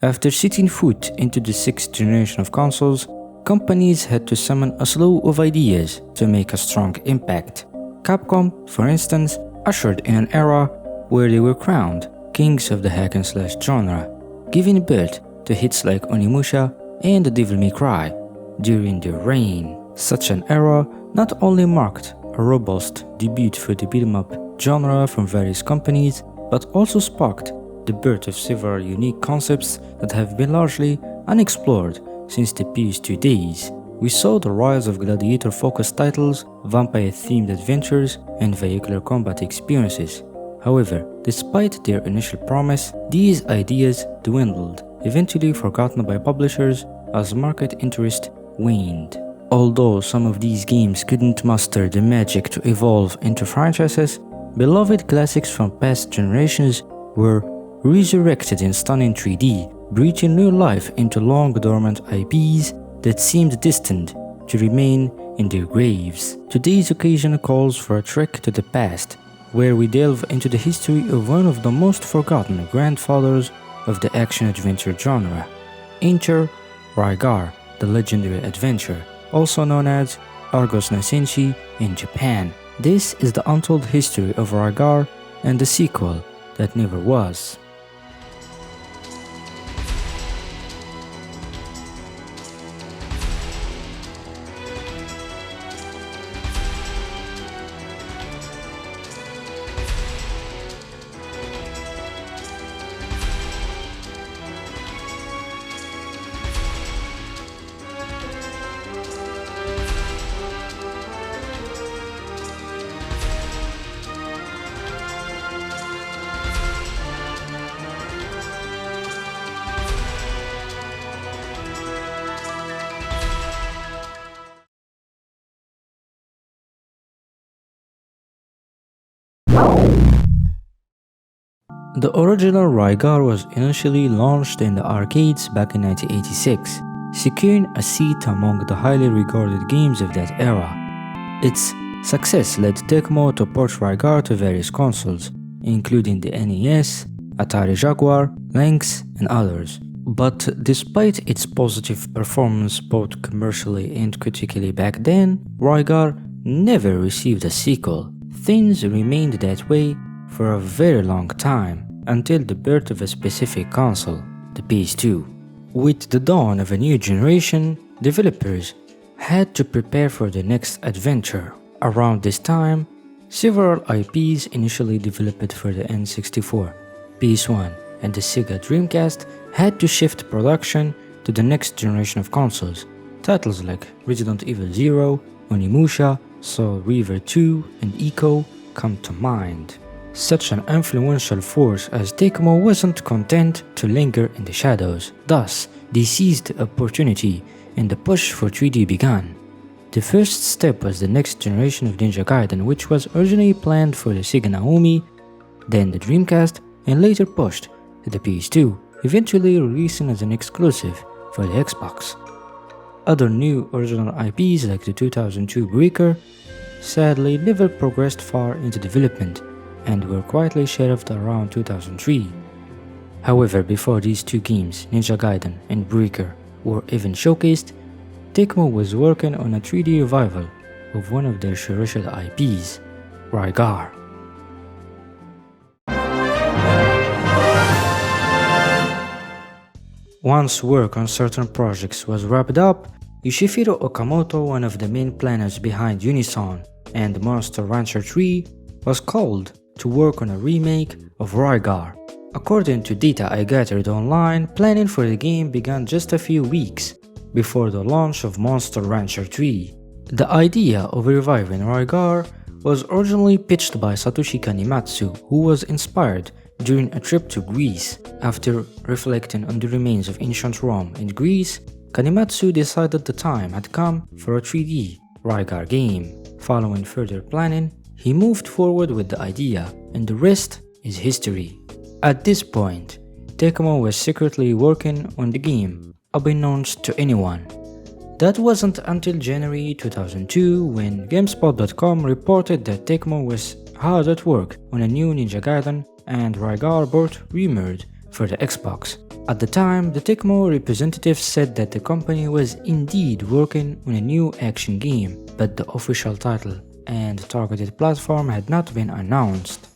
After setting foot into the 6th generation of consoles, companies had to summon a slew of ideas to make a strong impact. Capcom, for instance, ushered in an era where they were crowned kings of the hack-and-slash genre, giving birth to hits like Onimusha and Devil May Cry during their reign. Such an era not only marked a robust debut for the beat-em-up genre from various companies, but also sparked the birth of several unique concepts that have been largely unexplored since the PS2 days. We saw the rise of gladiator-focused titles, vampire-themed adventures, and vehicular combat experiences. However, despite their initial promise, these ideas dwindled, eventually forgotten by publishers as market interest waned. Although some of these games couldn't muster the magic to evolve into franchises, beloved classics from past generations were resurrected in stunning 3D, breathing new life into long dormant IPs that seemed destined to remain in their graves. Today's occasion calls for a trek to the past, where we delve into the history of one of the most forgotten grandfathers of the action-adventure genre. Enter Rygar, the legendary adventure, also known as Argos no Senshi in Japan. This is the untold history of Rygar and the sequel that never was. The original Rygar was initially launched in the arcades back in 1986, securing a seat among the highly regarded games of that era. Its success led Tecmo to port Rygar to various consoles, including the NES, Atari Jaguar, Lynx, and others. But despite its positive performance both commercially and critically back then, Rygar never received a sequel. Things remained that way for a very long time, until the birth of a specific console, the PS2. With the dawn of a new generation, developers had to prepare for the next adventure. Around this time, several IPs initially developed for the N64, PS1, and the Sega Dreamcast had to shift production to the next generation of consoles. Titles like Resident Evil 0, Onimusha, Soul Reaver 2, and Echo come to mind. Such an influential force as Tecmo wasn't content to linger in the shadows. Thus, they seized the opportunity and the push for 3D began. The first step was the next generation of Ninja Gaiden, which was originally planned for the Sega Naomi, then the Dreamcast, and later pushed to the PS2, eventually releasing as an exclusive for the Xbox. Other new original IPs like the 2002 Breaker sadly never progressed far into development and were quietly shelved around 2003. However, before these two games, Ninja Gaiden and Breaker, were even showcased, Tecmo was working on a 3D revival of one of their cherished IPs, Rygar. Once work on certain projects was wrapped up, Yoshihiro Okamoto, one of the main planners behind Unison and Monster Rancher 3, was called to work on a remake of Rygar. According to data I gathered online, planning for the game began just a few weeks before the launch of Monster Rancher 3. The idea of reviving Rygar was originally pitched by Satoshi Kanimatsu, who was inspired during a trip to Greece. After reflecting on the remains of ancient Rome in Greece, Kanimatsu decided the time had come for a 3D Rygar game. Following further planning, he moved forward with the idea, and the rest is history. At this point, Tecmo was secretly working on the game, unbeknownst to anyone. That wasn't until January 2002 when GameSpot.com reported that Tecmo was hard at work on a new Ninja Gaiden and Rygar port rumored for the Xbox. At the time, the Tecmo representative said that the company was indeed working on a new action game, but the official title and targeted platform had not been announced.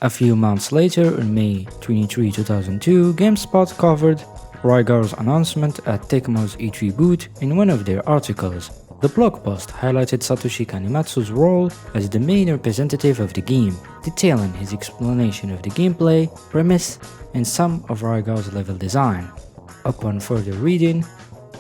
A few months later, on May 23, 2002, GameSpot covered Rygar's announcement at Tecmo's E3 booth in one of their articles. The blog post highlighted Satoshi Kanematsu's role as the main representative of the game, detailing his explanation of the gameplay, premise, and some of Rygar's level design. Upon further reading,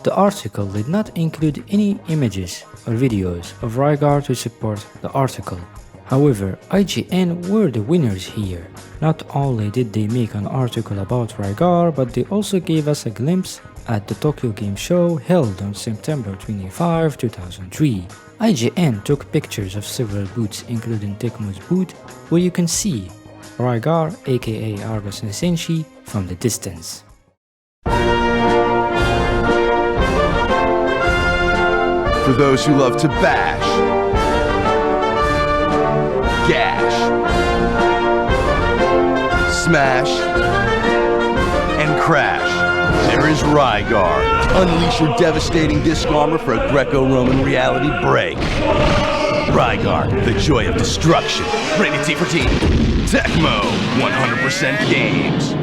the article did not include any images or videos of Rygar to support the article. However, IGN were the winners here. Not only did they make an article about Rygar, but they also gave us a glimpse at the Tokyo Game Show held on September 25, 2003. IGN took pictures of several booths including Tecmo's booth, where you can see Rygar aka Argus and Senshi from the distance. For those who love to bash, gash, smash, and crash, there is Rygar. Unleash your devastating disc armor for a Greco-Roman reality break. Rygar, the joy of destruction. Rated T for T. Tecmo, 100% games.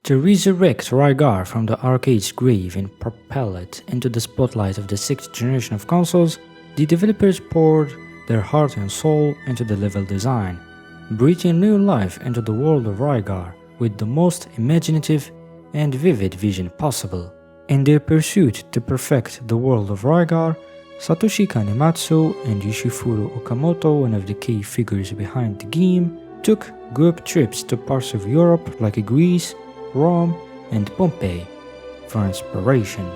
To resurrect Rygar from the arcade's grave and propel it into the spotlight of the 6th generation of consoles, the developers poured their heart and soul into the level design, breathing new life into the world of Rygar with the most imaginative and vivid vision possible. In their pursuit to perfect the world of Rygar, Satoshi Kanematsu and Yoshifuro Okamoto, one of the key figures behind the game, took group trips to parts of Europe like Greece, Rome, and Pompeii for inspiration.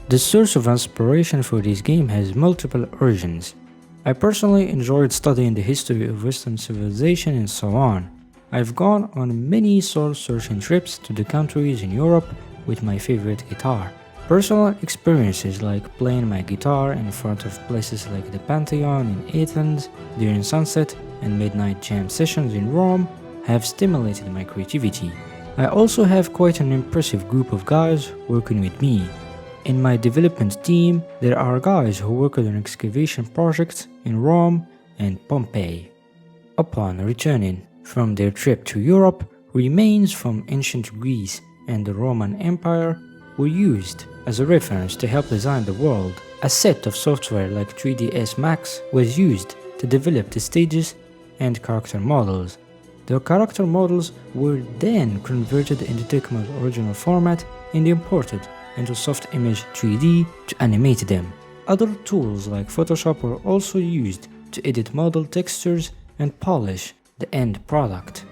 The source of inspiration for this game has multiple origins. I personally enjoyed studying the history of Western civilization and so on. I've gone on many soul-searching trips to the countries in Europe with my favorite guitar. Personal experiences like playing my guitar in front of places like the Pantheon in Athens during sunset and midnight jam sessions in Rome have stimulated my creativity. I also have quite an impressive group of guys working with me. In my development team, there are guys who work on excavation projects in Rome and Pompeii. Upon returning from their trip to Europe, remains from ancient Greece and the Roman Empire were used as a reference to help design the world. A set of software like 3ds Max was used to develop the stages and character models. The character models were then converted into Tecmo's original format and imported into Soft Image 3D to animate them. Other tools like Photoshop were also used to edit model textures and polish the end product.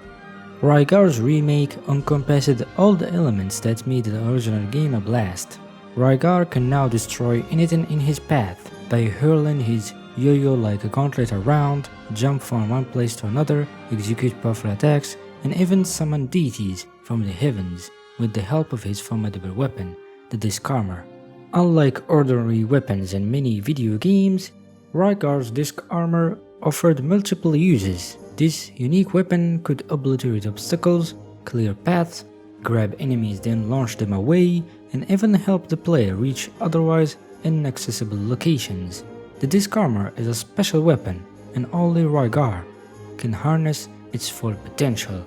Rygar's remake encompassed all the elements that made the original game a blast. Rygar can now destroy anything in his path by hurling his yo-yo like a gauntlet around, jump from one place to another, execute powerful attacks, and even summon deities from the heavens with the help of his formidable weapon, the Disc Armor. Unlike ordinary weapons in many video games, Rygar's Disc Armor offered multiple uses. This unique weapon could obliterate obstacles, clear paths, grab enemies then launch them away, and even help the player reach otherwise inaccessible locations. The Disc Armor is a special weapon, and only Rygar can harness its full potential.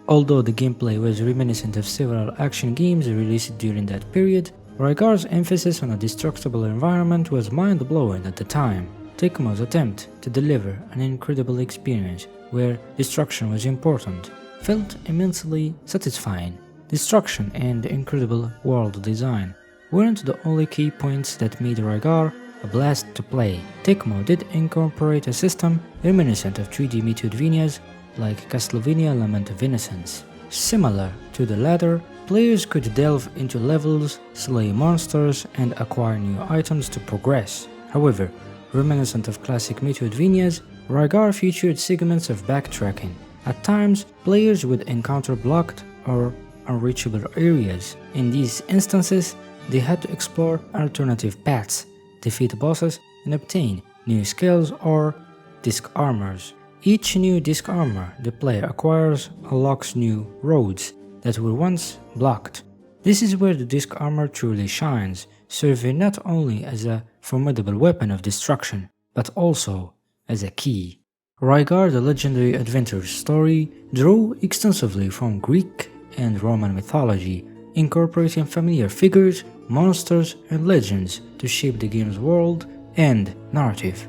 Although the gameplay was reminiscent of several action games released during that period, Rygar's emphasis on a destructible environment was mind-blowing at the time. Tecmo's attempt to deliver an incredible experience where destruction was important felt immensely satisfying. Destruction and incredible world design weren't the only key points that made Rygar a blast to play. Tecmo did incorporate a system reminiscent of 3D Metroidvanias like Castlevania Lament of Innocence. Similar to the latter, players could delve into levels, slay monsters, and acquire new items to progress. However, reminiscent of classic Metroidvanias, Rygar featured segments of backtracking. At times, players would encounter blocked or unreachable areas. In these instances, they had to explore alternative paths, defeat bosses, and obtain new skills or disc armors. Each new disc armor the player acquires unlocks new roads, that were once blocked. This is where the disc armor truly shines, serving not only as a formidable weapon of destruction, but also as a key. Rygar the Legendary Adventure's story drew extensively from Greek and Roman mythology, incorporating familiar figures, monsters, and legends to shape the game's world and narrative.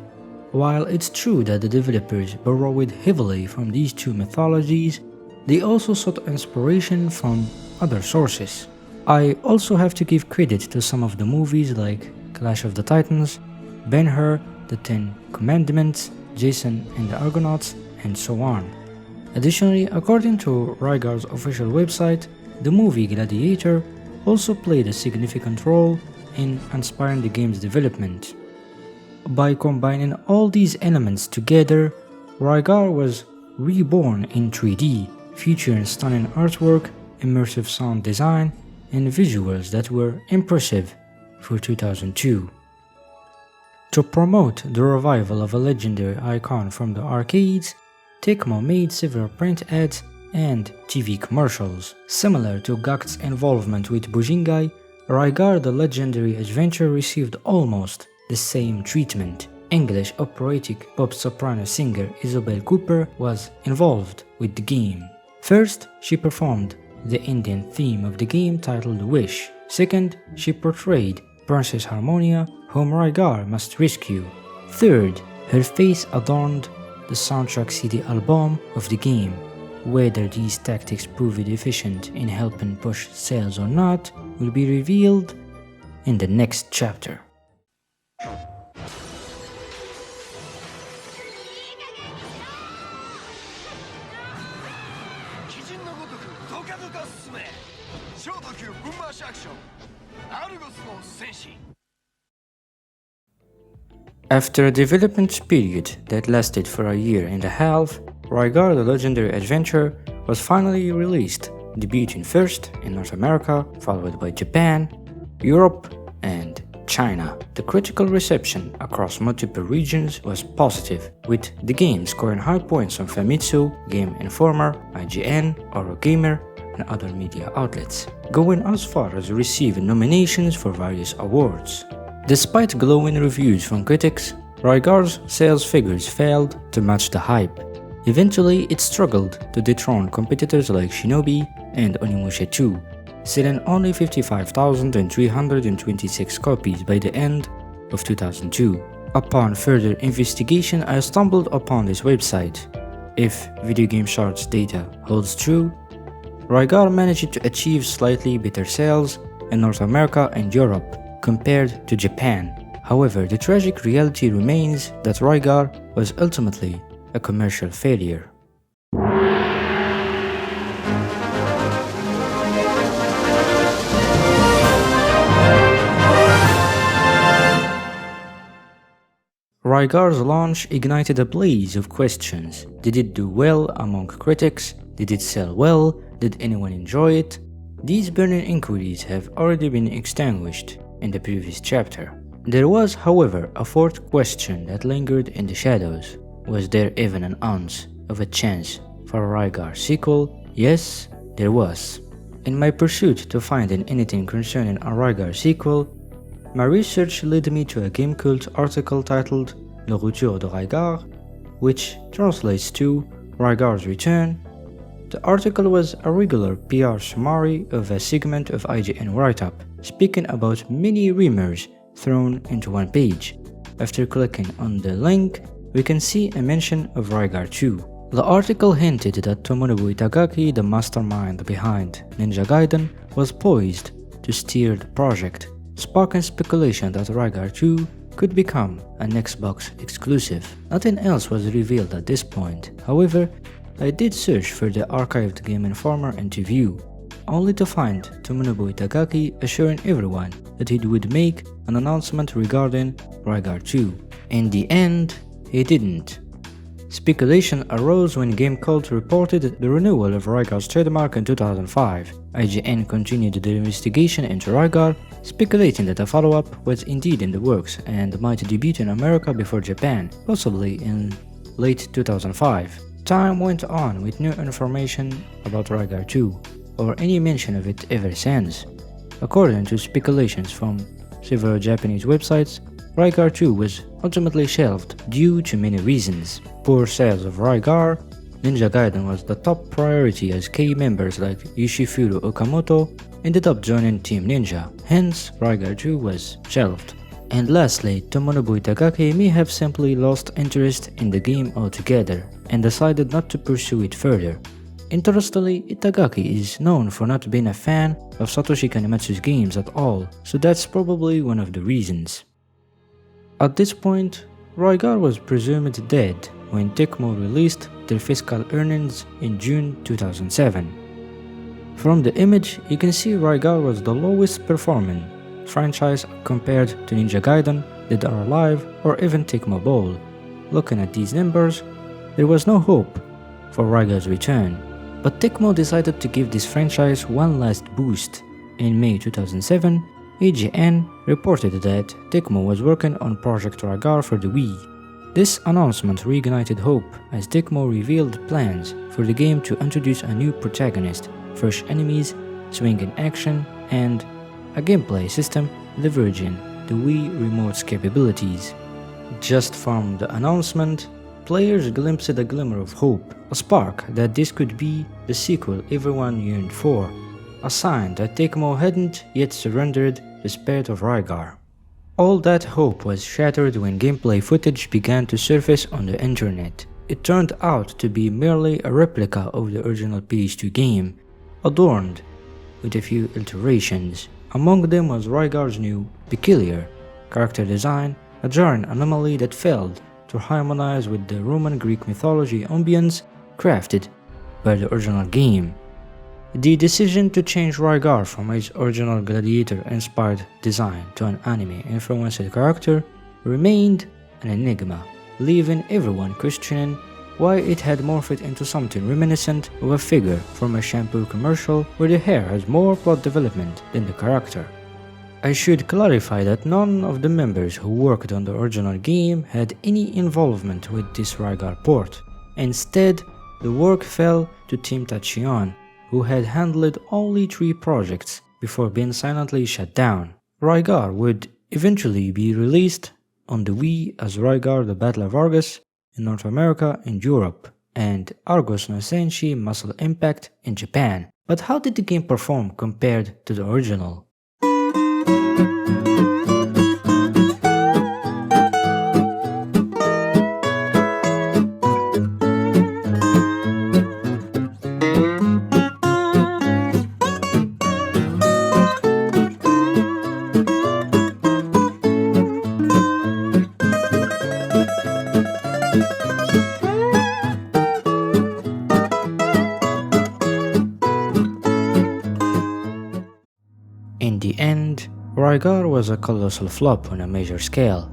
While it's true that the developers borrowed heavily from these two mythologies, they also sought inspiration from other sources. I also have to give credit to some of the movies like Clash of the Titans, Ben-Hur, The Ten Commandments, Jason and the Argonauts, and so on. Additionally, according to Rygar's official website, the movie Gladiator also played a significant role in inspiring the game's development. By combining all these elements together, Rygar was reborn in 3D, featuring stunning artwork, immersive sound design, and visuals that were impressive for 2002. To promote the revival of a legendary icon from the arcades, Tecmo made several print ads and TV commercials. Similar to Gacht's involvement with Bujingai, Rygar the Legendary Adventure received almost the same treatment. English operatic pop soprano singer Isobel Cooper was involved with the game. First, she performed the Indian theme of the game titled Wish. Second, she portrayed Princess Harmonia, whom Rygar must rescue. Third, her face adorned the soundtrack CD album of the game. Whether these tactics proved efficient in helping push sales or not will be revealed in the next chapter. After a development period that lasted for a year and a half, Rygar the Legendary Adventure was finally released, debuting first in North America, followed by Japan, Europe, and China. The critical reception across multiple regions was positive, with the game scoring high points on Famitsu, Game Informer, IGN, Eurogamer, and other media outlets, going as far as receiving nominations for various awards. Despite glowing reviews from critics, Rygar's sales figures failed to match the hype. Eventually, it struggled to dethrone competitors like Shinobi and Onimusha 2, selling only 55,326 copies by the end of 2002. Upon further investigation, I stumbled upon this website. If Video Game Charts data holds true, Rygar managed to achieve slightly better sales in North America and Europe compared to Japan. However, the tragic reality remains that Rygar was ultimately a commercial failure. Rygar's launch ignited a blaze of questions. Did it do well among critics? Did it sell well? Did anyone enjoy it? These burning inquiries have already been extinguished in the previous chapter. There was, however, a fourth question that lingered in the shadows. Was there even an ounce of a chance for a Rygar sequel? Yes, there was. In my pursuit to finding anything concerning a Rygar sequel, my research led me to a Gamecult article titled Le Retour de Rygar, which translates to Rygar's Return. The article was a regular PR summary of a segment of IGN write-up, speaking about many rumors thrown into one page. After clicking on the link, we can see a mention of Rygar 2. The article hinted that Tomonobu Itagaki, the mastermind behind Ninja Gaiden, was poised to steer the project, sparking speculation that Rygar 2 could become an Xbox exclusive. Nothing else was revealed at this point. However, I did search for the archived Game Informer interview, only to find Tomonobu Itagaki assuring everyone that he would make an announcement regarding Rygar 2. In the end, he didn't. Speculation arose when Gamecult reported the renewal of Rygar's trademark in 2005. IGN continued their investigation into Rygar, speculating that a follow-up was indeed in the works and might debut in America before Japan, possibly in late 2005. Time went on with new information about Rygar 2. or any mention of it ever since. According to speculations from several Japanese websites, Rygar 2 was ultimately shelved due to many reasons. Poor sales of Rygar, Ninja Gaiden was the top priority as key members like Yoshifuro Okamoto ended up joining Team Ninja, hence Rygar 2 was shelved. And lastly, Tomonobu Itagaki may have simply lost interest in the game altogether and decided not to pursue it further. Interestingly, Itagaki is known for not being a fan of Satoshi Kanematsu's games at all, so that's probably one of the reasons. At this point, Rygar was presumed dead when Tecmo released their fiscal earnings in June 2007. From the image, you can see Rygar was the lowest performing franchise compared to Ninja Gaiden, Dead or Alive, or even Tecmo Bowl. Looking at these numbers, there was no hope for Rygar's return. But Tecmo decided to give this franchise one last boost. In May 2007, IGN reported that Tecmo was working on Project Rygar for the Wii. This announcement reignited hope as Tecmo revealed plans for the game to introduce a new protagonist, fresh enemies, swinging action, and a gameplay system leveraging the Wii Remote's capabilities. Just from the announcement, players glimpsed a glimmer of hope, a spark that this could be the sequel everyone yearned for, a sign that Tecmo hadn't yet surrendered the spirit of Rygar. All that hope was shattered when gameplay footage began to surface on the internet. It turned out to be merely a replica of the original PS2 game, adorned with a few alterations. Among them was Rygar's new, peculiar character design, a jarring anomaly that failed to harmonize with the Roman Greek mythology ambience crafted by the original game. The decision to change Rygar from its original gladiator-inspired design to an anime-influenced character remained an enigma, leaving everyone questioning why it had morphed into something reminiscent of a figure from a shampoo commercial where the hair has more plot development than the character. I should clarify that none of the members who worked on the original game had any involvement with this Rygar port. Instead, the work fell to Team Tachion, who had handled only 3 projects before being silently shut down. Rygar would eventually be released on the Wii as Rygar the Battle of Argus in North America and Europe, and Argus no Senshi Muscle Impact in Japan. But how did the game perform compared to the original? In the end, Rygar was a colossal flop on a major scale.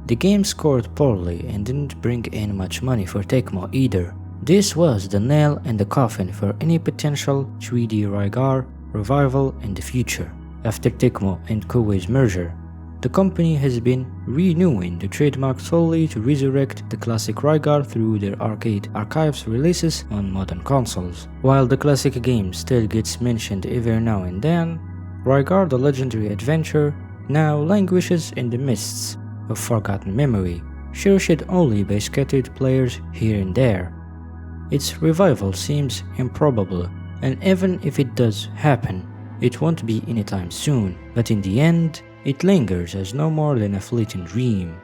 The game scored poorly and didn't bring in much money for Tecmo either. This was the nail in the coffin for any potential 3D Rygar revival in the future. After Tecmo and Koei's merger, the company has been renewing the trademark solely to resurrect the classic Rygar through their arcade archives releases on modern consoles. While the classic game still gets mentioned every now and then, Rygar the legendary adventure now languishes in the mists of forgotten memory, cherished only by scattered players here and there. Its revival seems improbable, and even if it does happen, it won't be anytime soon, but in the end, it lingers as no more than a fleeting dream.